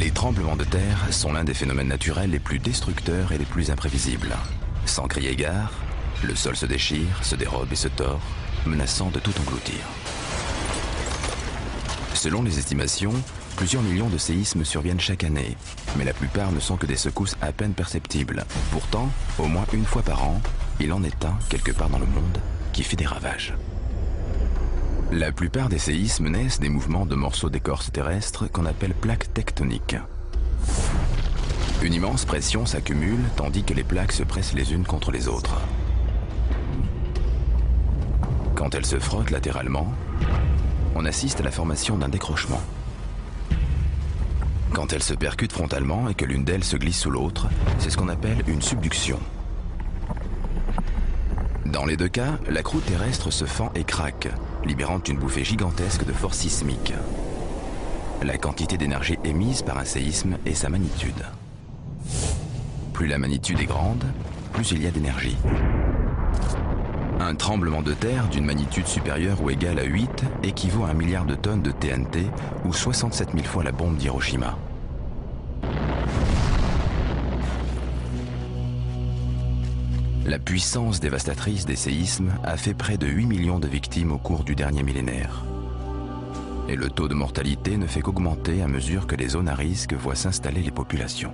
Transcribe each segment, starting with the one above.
Les tremblements de terre sont l'un des phénomènes naturels les plus destructeurs et les plus imprévisibles. Sans crier gare, le sol se déchire, se dérobe et se tord, menaçant de tout engloutir. Selon les estimations, plusieurs millions de séismes surviennent chaque année, mais la plupart ne sont que des secousses à peine perceptibles. Pourtant, au moins une fois par an, il en est un, quelque part dans le monde, qui fait des ravages. La plupart des séismes naissent des mouvements de morceaux d'écorce terrestre qu'on appelle plaques tectoniques. Une immense pression s'accumule tandis que les plaques se pressent les unes contre les autres. Quand elles se frottent latéralement, on assiste à la formation d'un décrochement. Quand elles se percutent frontalement et que l'une d'elles se glisse sous l'autre, c'est ce qu'on appelle une subduction. Dans les deux cas, la croûte terrestre se fend et craque, libérant une bouffée gigantesque de force sismique. La quantité d'énergie émise par un séisme est sa magnitude. Plus la magnitude est grande, plus il y a d'énergie. Un tremblement de terre d'une magnitude supérieure ou égale à 8 équivaut à 1 milliard de tonnes de TNT ou 67 000 fois la bombe d'Hiroshima. La puissance dévastatrice des séismes a fait près de 8 millions de victimes au cours du dernier millénaire. Et le taux de mortalité ne fait qu'augmenter à mesure que les zones à risque voient s'installer les populations.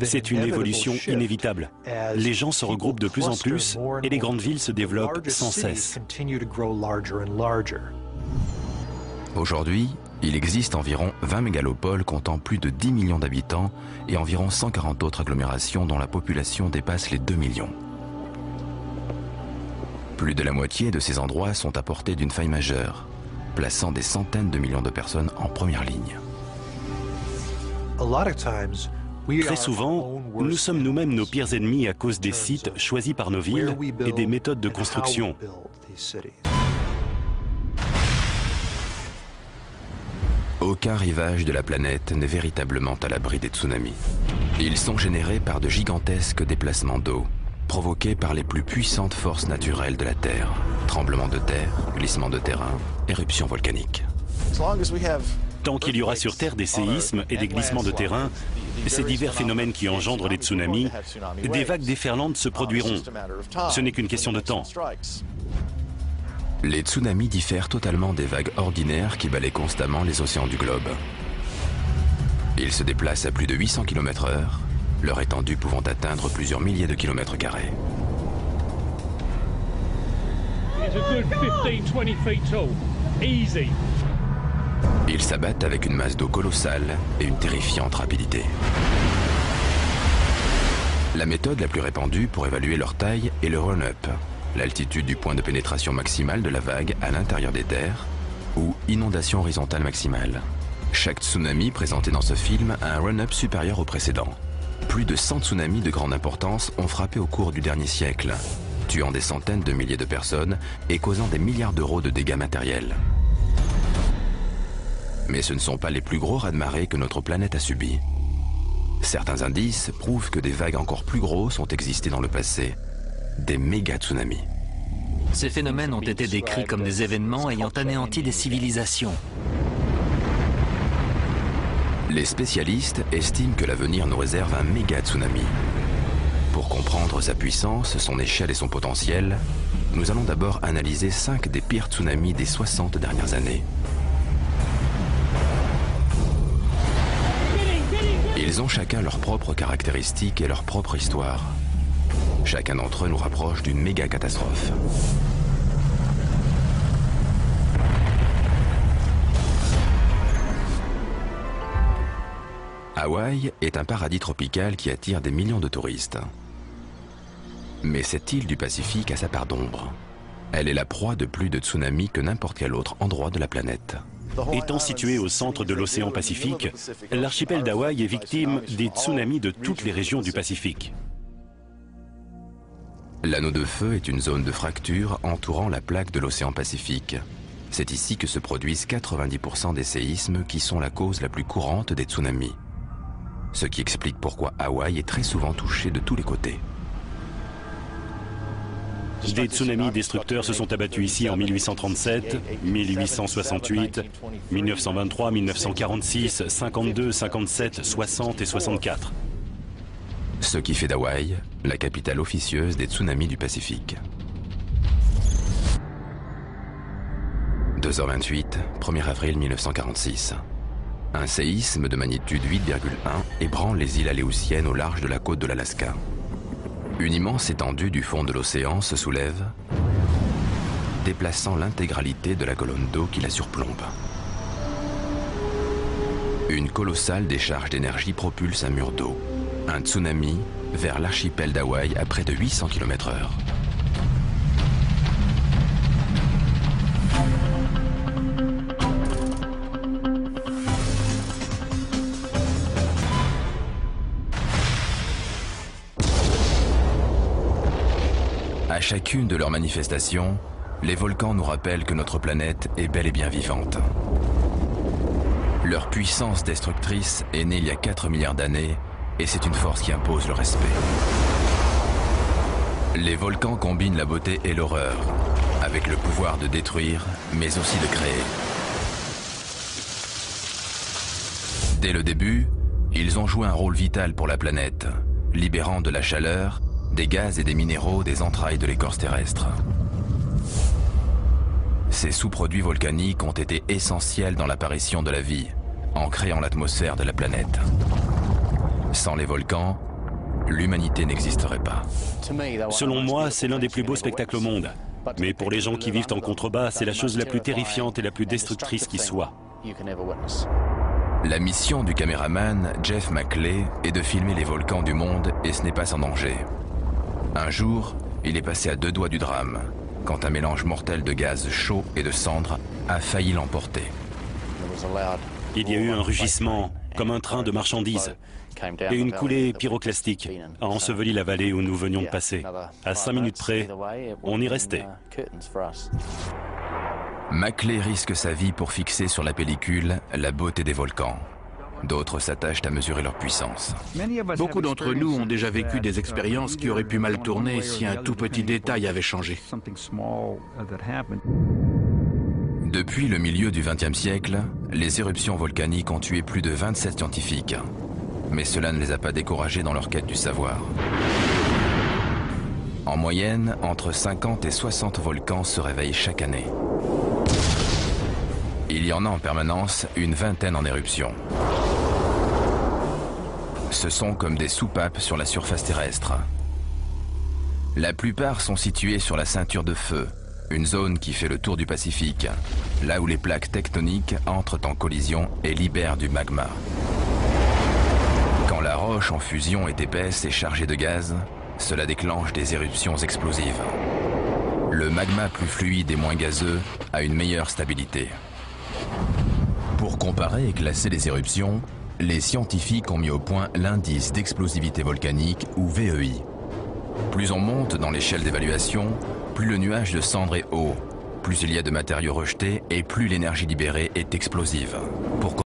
C'est une évolution inévitable. Les gens se regroupent de plus en plus et les grandes villes se développent sans cesse. Aujourd'hui, il existe environ 20 mégalopoles comptant plus de 10 millions d'habitants et environ 140 autres agglomérations dont la population dépasse les 2 millions. Plus de la moitié de ces endroits sont à portée d'une faille majeure, plaçant des centaines de millions de personnes en première ligne. Très souvent, nous sommes nous-mêmes nos pires ennemis à cause des sites choisis par nos villes et des méthodes de construction. Aucun rivage de la planète n'est véritablement à l'abri des tsunamis. Ils sont générés par de gigantesques déplacements d'eau, provoqués par les plus puissantes forces naturelles de la Terre. Tremblements de terre, glissements de terrain, éruptions volcaniques. Tant qu'il y aura sur Terre des séismes et des glissements de terrain, ces divers phénomènes qui engendrent les tsunamis, des vagues déferlantes se produiront. Ce n'est qu'une question de temps. Les tsunamis diffèrent totalement des vagues ordinaires qui balaient constamment les océans du globe. Ils se déplacent à plus de 800 km/h, leur étendue pouvant atteindre plusieurs milliers de kilomètres carrés. Ils s'abattent avec une masse d'eau colossale et une terrifiante rapidité. La méthode la plus répandue pour évaluer leur taille est le run-up, l'altitude du point de pénétration maximale de la vague à l'intérieur des terres, ou inondation horizontale maximale. Chaque tsunami présenté dans ce film a un run-up supérieur au précédent. Plus de 100 tsunamis de grande importance ont frappé au cours du dernier siècle, tuant des centaines de milliers de personnes et causant des milliards d'euros de dégâts matériels. Mais ce ne sont pas les plus gros raz-de-marée que notre planète a subis. Certains indices prouvent que des vagues encore plus grosses ont existé dans le passé, des méga-tsunamis. Ces phénomènes ont été décrits comme des événements ayant anéanti des civilisations. Les spécialistes estiment que l'avenir nous réserve un méga-tsunami. Pour comprendre sa puissance, son échelle et son potentiel, nous allons d'abord analyser 5 des pires tsunamis des 60 dernières années. Ils ont chacun leurs propres caractéristiques et leur propre histoire. Chacun d'entre eux nous rapproche d'une méga catastrophe. Hawaï est un paradis tropical qui attire des millions de touristes. Mais cette île du Pacifique a sa part d'ombre. Elle est la proie de plus de tsunamis que n'importe quel autre endroit de la planète. Étant situé au centre de l'océan Pacifique, l'archipel d'Hawaï est victime des tsunamis de toutes les régions du Pacifique. L'anneau de feu est une zone de fracture entourant la plaque de l'océan Pacifique. C'est ici que se produisent 90% des séismes qui sont la cause la plus courante des tsunamis. Ce qui explique pourquoi Hawaï est très souvent touché de tous les côtés. Des tsunamis destructeurs se sont abattus ici en 1837, 1868, 1923, 1946, 52, 57, 60 et 64. Ce qui fait d'Hawaï la capitale officieuse des tsunamis du Pacifique. 2h28, 1er avril 1946. Un séisme de magnitude 8,1 ébranle les îles Aléoutiennes au large de la côte de l'Alaska. Une immense étendue du fond de l'océan se soulève, déplaçant l'intégralité de la colonne d'eau qui la surplombe. Une colossale décharge d'énergie propulse un mur d'eau, un tsunami, vers l'archipel d'Hawaï à près de 800 km/h. À chacune de leurs manifestations, les volcans nous rappellent que notre planète est bel et bien vivante. Leur puissance destructrice est née il y a 4 milliards d'années et c'est une force qui impose le respect. Les volcans combinent la beauté et l'horreur, avec le pouvoir de détruire, mais aussi de créer. Dès le début, ils ont joué un rôle vital pour la planète, libérant de la chaleur, des gaz et des minéraux des entrailles de l'écorce terrestre. Ces sous-produits volcaniques ont été essentiels dans l'apparition de la vie, en créant l'atmosphère de la planète. Sans les volcans, l'humanité n'existerait pas. Selon moi, c'est l'un des plus beaux spectacles au monde. Mais pour les gens qui vivent en contrebas, c'est la chose la plus terrifiante et la plus destructrice qui soit. La mission du caméraman Jeff Maclay est de filmer les volcans du monde et ce n'est pas sans danger. Un jour, il est passé à 2 doigts du drame, quand un mélange mortel de gaz chaud et de cendres a failli l'emporter. Il y a eu un rugissement, comme un train de marchandises, et une coulée pyroclastique a enseveli la vallée où nous venions de passer. À 5 minutes près, on y restait. Maclay risque sa vie pour fixer sur la pellicule la beauté des volcans. D'autres s'attachent à mesurer leur puissance. Beaucoup d'entre nous ont déjà vécu des expériences qui auraient pu mal tourner si un tout petit détail avait changé. Depuis le milieu du XXe siècle, les éruptions volcaniques ont tué plus de 27 scientifiques. Mais cela ne les a pas découragés dans leur quête du savoir. En moyenne, entre 50 et 60 volcans se réveillent chaque année. Il y en a en permanence une vingtaine en éruption. Ce sont comme des soupapes sur la surface terrestre. La plupart sont situés sur la ceinture de feu, une zone qui fait le tour du Pacifique, là où les plaques tectoniques entrent en collision et libèrent du magma. Quand la roche en fusion est épaisse et chargée de gaz, cela déclenche des éruptions explosives. Le magma plus fluide et moins gazeux a une meilleure stabilité. Pour comparer et classer les éruptions, les scientifiques ont mis au point l'indice d'explosivité volcanique ou VEI. Plus on monte dans l'échelle d'évaluation, plus le nuage de cendres est haut, plus il y a de matériaux rejetés et plus l'énergie libérée est explosive.